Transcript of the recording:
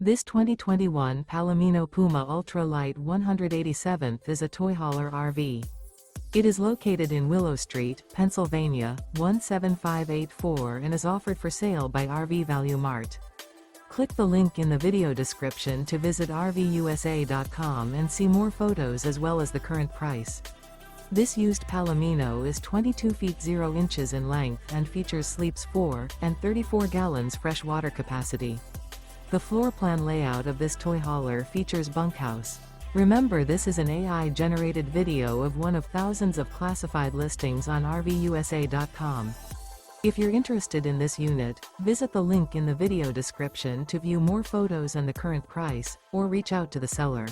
This 2021 Palomino Puma Ultra Lite 187th is a toy hauler RV. It is located in Willow Street, Pennsylvania, 17584 and is offered for sale by RV Value Mart. Click the link in the video description to visit RVUSA.com and see more photos as well as the current price. This used Palomino is 22 feet 0 inches in length and features sleeps 4 and 34 gallons fresh water capacity. The floor plan layout of this toy hauler features Bunkhouse. Remember, this is an AI-generated video of one of thousands of classified listings on RVUSA.com. If you're interested in this unit, visit the link in the video description to view more photos and the current price, or reach out to the seller.